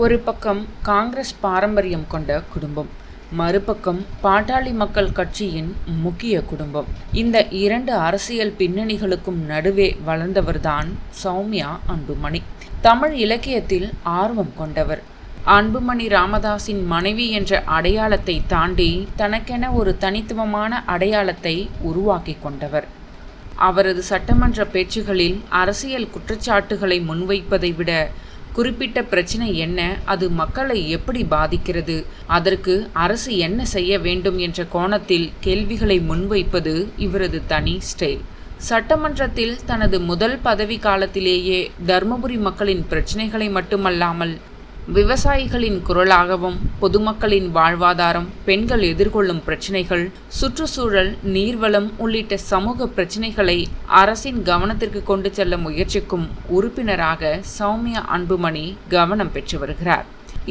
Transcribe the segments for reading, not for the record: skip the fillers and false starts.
ஒரு பக்கம் காங்கிரஸ் பாரம்பரியம் கொண்ட குடும்பம், மறுபக்கம் பாட்டாளி மக்கள் கட்சியின் முக்கிய குடும்பம். இந்த இரண்டு அரசியல் பின்னணிகளுக்கும் நடுவே வளர்ந்தவர்தான் சௌமியா அன்புமணி. தமிழ் இலக்கியத்தில் ஆர்வம் கொண்டவர். அன்புமணி ராமதாஸின் மனைவி என்ற அடையாளத்தை தாண்டி தனக்கென ஒரு தனித்துவமான அடையாளத்தை உருவாக்கி கொண்டவர். அவரது சட்டமன்ற பேச்சுகளில் அரசியல் குற்றச்சாட்டுகளை முன்வைப்பதை விட குறிப்பிட்ட பிரச்சனை என்ன, அது மக்களை எப்படி பாதிக்கிறது, அதற்கு அரசு என்ன செய்ய வேண்டும் என்ற கோணத்தில் கேள்விகளை முன்வைப்பது இவரது தனி ஸ்டைல். சட்டமன்றத்தில் தனது முதல் பதவி காலத்திலேயே தருமபுரி மக்களின் பிரச்சனைகளை மட்டுமல்லாமல் விவசாயிகளின் குரலாகவும், பொதுமக்களின் வாழ்வாதாரம், பெண்கள் எதிர்கொள்ளும் பிரச்சினைகள், சுற்றுச்சூழல், நீர்வளம் உள்ளிட்ட சமூக பிரச்சினைகளை அரசின் கவனத்திற்கு கொண்டு செல்ல முயற்சிக்கும் உறுப்பினராக சௌமியா அன்புமணி கவனம் பெற்று வருகிறார்.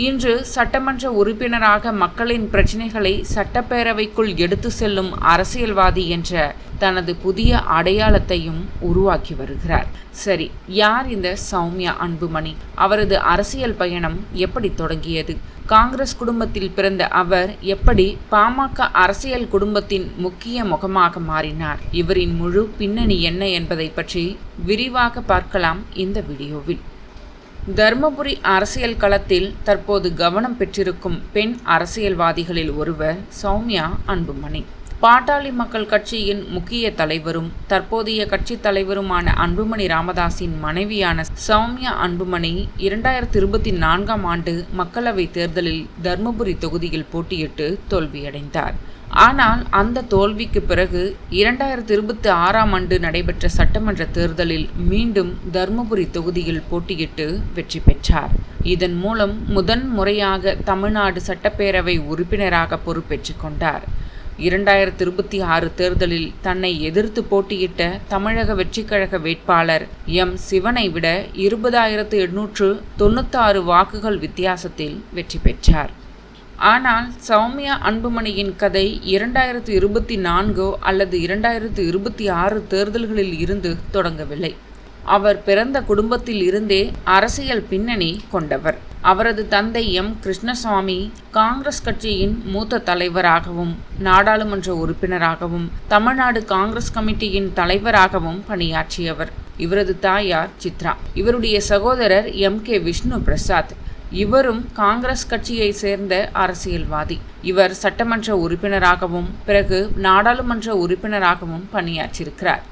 இன்று சட்டமன்ற உறுப்பினராக மக்களின் பிரச்சினைகளை சட்டப்பேரவைக்குள் எடுத்து செல்லும் அரசியல்வாதி என்ற தனது புதிய அடையாளத்தையும் உருவாக்கி வருகிறார். சரி, யார் இந்த சௌமியா அன்புமணி? அவரது அரசியல் பயணம் எப்படி தொடங்கியது? காங்கிரஸ் குடும்பத்தில் பிறந்த அவர் எப்படி பாமக அரசியல் குடும்பத்தின் முக்கிய முகமாக மாறினார்? இவரின் முழு பின்னணி என்ன என்பதை பற்றி விரிவாக பார்க்கலாம் இந்த வீடியோவில். தருமபுரி அரசியல் களத்தில் தற்போது கவனம் பெற்றிருக்கும் பெண் அரசியல்வாதிகளில் ஒருவர் சௌமியா அன்புமணி. பாட்டாளி மக்கள் கட்சியின் முக்கிய தலைவரும் தற்போதைய கட்சி தலைவருமான அன்புமணி ராமதாஸின் மனைவியான சௌமியா அன்புமணி 2024ஆம் ஆண்டு மக்களவைத் தேர்தலில் தருமபுரி தொகுதியில் போட்டியிட்டு தோல்வியடைந்தார். ஆனால் அந்த தோல்விக்கு பிறகு 2026ஆம் ஆண்டு நடைபெற்ற சட்டமன்ற தேர்தலில் மீண்டும் தருமபுரி தொகுதியில் போட்டியிட்டு வெற்றி பெற்றார். இதன் மூலம் முறையாக தமிழ்நாடு சட்டப்பேரவை உறுப்பினராக பொறுப்பேற்றுக் கொண்டார். 2026 தேர்தலில் தன்னை எதிர்த்து போட்டியிட்ட தமிழக வெற்றிக்கழக வேட்பாளர் எம். சிவனை விட 20,896 வாக்குகள் வித்தியாசத்தில் வெற்றி பெற்றார். ஆனால் சௌமியா அன்புமணியின் கதை 2024 அல்லது 2026 தேர்தல்களில் இருந்து தொடங்கவில்லை. அவர் பிறந்த குடும்பத்தில் இருந்தே அரசியல் பின்னணி கொண்டவர். அவரது தந்தை எம். கிருஷ்ணசாமி காங்கிரஸ் கட்சியின் மூத்த தலைவராகவும், நாடாளுமன்ற உறுப்பினராகவும், தமிழ்நாடு காங்கிரஸ் கமிட்டியின் தலைவராகவும் பணியாற்றியவர். இவரது தாயார் சித்ரா. இவருடைய சகோதரர் எம். கே. விஷ்ணு பிரசாத். இவரும் காங்கிரஸ் கட்சியை சேர்ந்த அரசியல்வாதி. இவர் சட்டமன்ற உறுப்பினராகவும் பிறகு நாடாளுமன்ற உறுப்பினராகவும் பணியாற்றியிருக்கிறார்.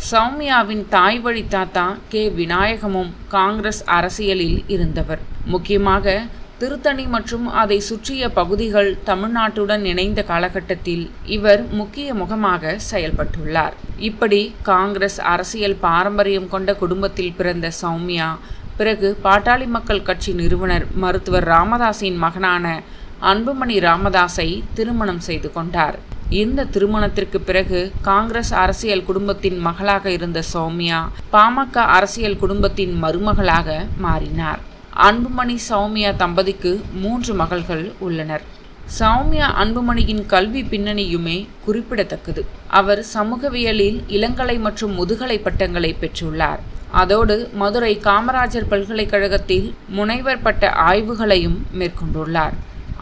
சௌமியாவின் தாய் வழி தாத்தா கே. விநாயகமும் காங்கிரஸ் அரசியலில் இருந்தவர். முக்கியமாக திருத்தணி மற்றும் அதை சுற்றிய பகுதிகள் தமிழ்நாட்டுடன் இணைந்த காலகட்டத்தில் இவர் முக்கிய முகமாக செயல்பட்டுள்ளார். இப்படி காங்கிரஸ் அரசியல் பாரம்பரியம் கொண்ட குடும்பத்தில் பிறந்த சௌமியா பிறகு பாட்டாளி மக்கள் கட்சி நிறுவனர் மருத்துவர் ராமதாஸின் மகனான அன்புமணி ராமதாஸை திருமணம் செய்து கொண்டார். இந்த திருமணத்திற்கு பிறகு காங்கிரஸ் அரசியல் குடும்பத்தின் மகளாக இருந்த சௌமியா பாமக அரசியல் குடும்பத்தின் மருமகளாக மாறினார். அன்புமணி சௌமியா தம்பதிக்கு 3 மகள்கள் உள்ளனர். சௌமியா அன்புமணியின் கல்வி பின்னணியுமே குறிப்பிடத்தக்கது. அவர் சமூகவியலில் இளங்கலை மற்றும் முதுகலை பட்டங்களை பெற்றுள்ளார். அதோடு மதுரை காமராஜர் பல்கலைக்கழகத்தில் முனைவர் பட்ட ஆய்வுகளையும் மேற்கொண்டுள்ளார்.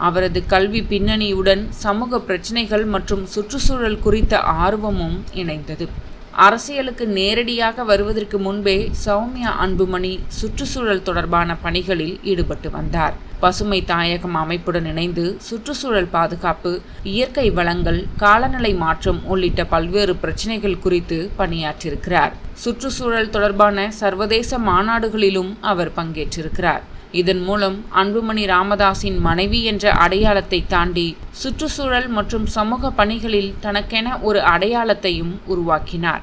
அவரது கல்வி பின்னணியுடன் சமூக பிரச்சினைகள் மற்றும் சுற்றுச்சூழல் குறித்த ஆர்வமும் இணைந்தது. அரசியலுக்கு நேரடியாக வருவதற்கு முன்பே சௌமியா அன்புமணி சுற்றுச்சூழல் தொடர்பான பணிகளில் ஈடுபட்டு வந்தார். பசுமை தாயகம் அமைப்புடன் இணைந்து சுற்றுச்சூழல் பாதுகாப்பு, இயற்கை வளங்கள், காலநிலை மாற்றம் உள்ளிட்ட பல்வேறு பிரச்சினைகள் குறித்து பணியாற்றியிருக்கிறார். சுற்றுச்சூழல் தொடர்பான சர்வதேச மாநாடுகளிலும் அவர் பங்கேற்றிருக்கிறார். இதன் மூலம் அன்புமணி ராமதாஸின் மனைவி என்ற அடையாளத்தை தாண்டி சுற்றுச்சூழல் மற்றும் சமூக பணிகளில் தனக்கென ஒரு அடையாளத்தையும் உருவாக்கினார்.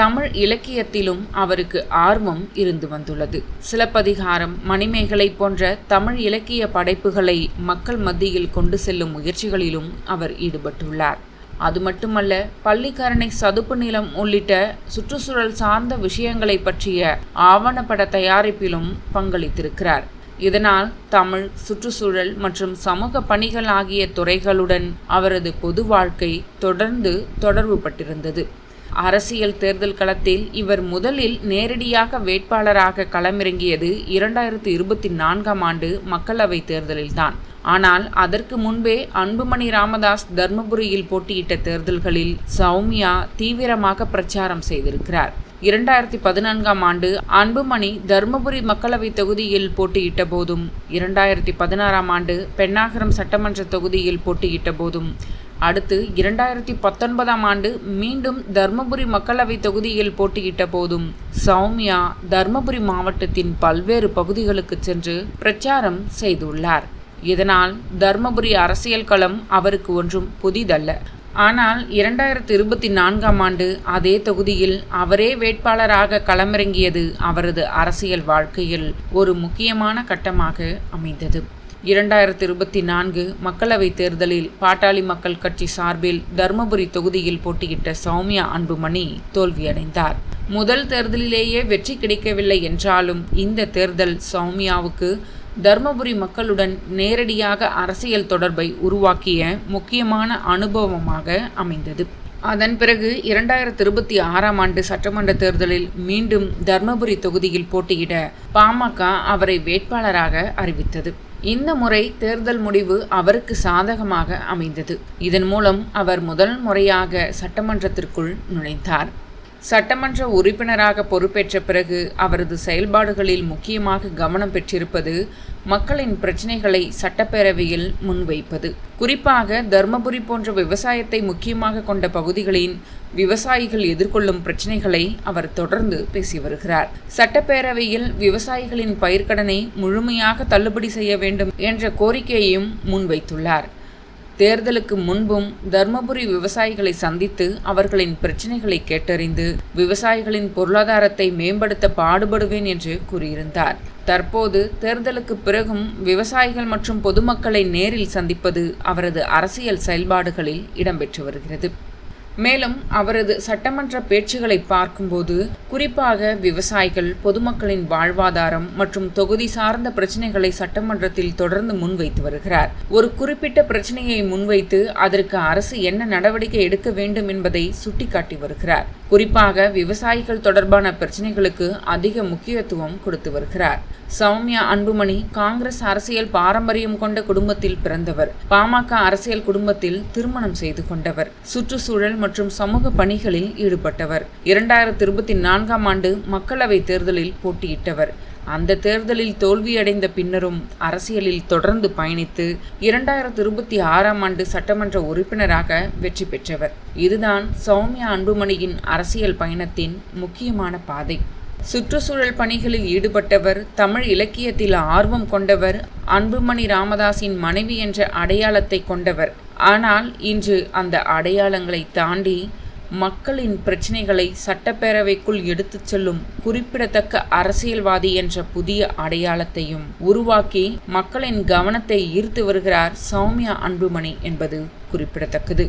தமிழ் இலக்கியத்திலும் அவருக்கு ஆர்வம் இருந்து வந்துள்ளது. சிலப்பதிகாரம், மணிமேகலை போன்ற தமிழ் இலக்கிய படைப்புகளை மக்கள் மத்தியில் கொண்டு செல்லும் முயற்சிகளிலும் அவர் ஈடுபட்டுள்ளார். அது மட்டுமல்ல, பள்ளிக்கரணை சதுப்பு நிலம் உள்ளிட்ட சுற்றுச்சூழல் சார்ந்த விஷயங்களை பற்றிய ஆவணப்பட தயாரிப்பிலும் பங்களித்திருக்கிறார். இதனால் தமிழ், சுற்றுச்சூழல் மற்றும் சமூக பணிகள் ஆகிய துறைகளுடன் அவரது பொது வாழ்க்கை தொடர்ந்து தொடர்பு பட்டிருந்தது. அரசியல் தேர்தல் களத்தில் இவர் முதலில் நேரடியாக வேட்பாளராக களமிறங்கியது 2024ஆம் ஆண்டு மக்களவைத் தேர்தலில்தான். ஆனால் அதற்கு முன்பே அன்புமணி ராமதாஸ் தர்மபுரியில் போட்டியிட்ட தேர்தல்களில் சௌமியா தீவிரமாக பிரச்சாரம் செய்திருக்கிறார். 2014ஆம் ஆண்டு அன்புமணி தர்மபுரி மக்களவைத் தொகுதியில் போட்டியிட்ட போதும், 2016ஆம் ஆண்டு பென்னாகரம் சட்டமன்ற தொகுதியில் போட்டியிட்ட போதும், அடுத்து 2019ஆம் ஆண்டு மீண்டும் தர்மபுரி மக்களவைத் தொகுதியில் போட்டியிட்ட போதும் சௌமியா தர்மபுரி மாவட்டத்தின் பல்வேறு பகுதிகளுக்கு சென்று பிரச்சாரம் செய்துள்ளார். இதனால் தர்மபுரி அரசியல் களம் அவருக்கு ஒன்றும் புதிதல்ல. ஆனால் 2024ஆம் ஆண்டு அதே தொகுதியில் அவரே வேட்பாளராக களமிறங்கியது அவரது அரசியல் வாழ்க்கையில் ஒரு முக்கியமான கட்டமாக அமைந்தது. 2024 மக்களவைத் தேர்தலில் பாட்டாளி மக்கள் கட்சி சார்பில் தர்மபுரி தொகுதியில் போட்டியிட்ட சௌமியா அன்புமணி தோல்வியடைந்தார். முதல் தேர்தலிலேயே வெற்றி கிடைக்கவில்லை என்றாலும் இந்த தேர்தல் சௌமியாவுக்கு தர்மபுரி மக்களுடன் நேரடியாக அரசியல் தொடர்பை உருவாக்கிய முக்கியமான அனுபவமாக அமைந்தது. அதன் பிறகு 2026ஆம் ஆண்டு சட்டமன்ற தேர்தலில் மீண்டும் தர்மபுரி தொகுதியில் போட்டியிட பாமக அவரை வேட்பாளராக அறிவித்தது. இந்த முறை தேர்தல் முடிவு அவருக்கு சாதகமாக அமைந்தது. இதன் மூலம் அவர் முதல் முறையாக சட்டமன்றத்திற்குள் நுழைந்தார். சட்டமன்ற உறுப்பினராக பொறுப்பேற்ற பிறகு அவரது செயல்பாடுகளில் முக்கியமாக கவனம் பெற்றிருப்பது மக்களின் பிரச்சினைகளை சட்டப்பேரவையில் முன்வைப்பது. குறிப்பாக தர்மபுரி போன்ற விவசாயத்தை முக்கியமாக கொண்ட பகுதிகளின் விவசாயிகள் எதிர்கொள்ளும் பிரச்சினைகளை அவர் தொடர்ந்து பேசி வருகிறார். சட்டப்பேரவையில் விவசாயிகளின் பயிர்க்கடனை முழுமையாக தள்ளுபடி செய்ய வேண்டும் என்ற கோரிக்கையையும் முன்வைத்துள்ளார். தேர்தலுக்கு முன்பும் தர்மபுரி விவசாயிகளை சந்தித்து அவர்களின் பிரச்சினைகளை கேட்டறிந்து விவசாயிகளின் பொருளாதாரத்தை மேம்படுத்த பாடுபடுவேன் என்று கூறியிருந்தார். தற்போது தேர்தலுக்கு பிறகும் விவசாயிகள் மற்றும் பொதுமக்களை நேரில் சந்திப்பது அவரது அரசியல் செயல்பாடுகளில் இடம்பெற்று வருகிறது. மேலும் அவரது சட்டமன்ற பேச்சுகளை பார்க்கும்போது குறிப்பாக விவசாயிகள், பொதுமக்களின் வாழ்வாதாரம் மற்றும் தொகுதி சார்ந்த பிரச்சனைகளை சட்டமன்றத்தில் தொடர்ந்து முன்வைத்து வருகிறார். ஒரு குறிப்பிட்ட பிரச்சனையை முன்வைத்து அதற்கு அரசு என்ன நடவடிக்கை எடுக்க வேண்டும் என்பதை சுட்டிக்காட்டி வருகிறார். குறிப்பாக விவசாயிகள் தொடர்பான பிரச்சனைகளுக்கு அதிக முக்கியத்துவம் கொடுத்து வருகிறார். சௌமியா அன்புமணி காங்கிரஸ் அரசியல் பாரம்பரியம் கொண்ட குடும்பத்தில் பிறந்தவர். பாமக அரசியல் குடும்பத்தில் திருமணம் செய்து கொண்டவர். சுற்றுச்சூழல் மற்றும் சமூக பணிகளில் ஈடுபட்டவர். 2024ஆம் ஆண்டு மக்களவைத் தேர்தலில் போட்டியிட்டவர். அந்த தேர்தலில் தோல்வியடைந்த பின்னரும் அரசியலில் தொடர்ந்து பயணித்து 2026ஆம் ஆண்டு சட்டமன்ற உறுப்பினராக வெற்றி பெற்றவர். இதுதான் சௌமியா அன்புமணியின் அரசியல் பயணத்தின் முக்கியமான பாதை. சுற்றுச்சூழல் பணிகளில் ஈடுபட்டவர், தமிழ் இலக்கியத்தில் ஆர்வம் கொண்டவர், அன்புமணி ராமதாஸின் மனைவி என்ற அடையாளத்தை கொண்டவர். ஆனால் இன்று அந்த அடையாளங்களை தாண்டி மக்களின் பிரச்சினைகளை சட்டப்பேரவைக்குள் எடுத்துச் செல்லும் குறிப்பிடத்தக்க அரசியல்வாதி என்ற புதிய அடையாளத்தையும் உருவாக்கி மக்களின் கவனத்தை ஈர்த்து வருகிறார் சௌமியா அன்புமணி என்பது குறிப்பிடத்தக்கது.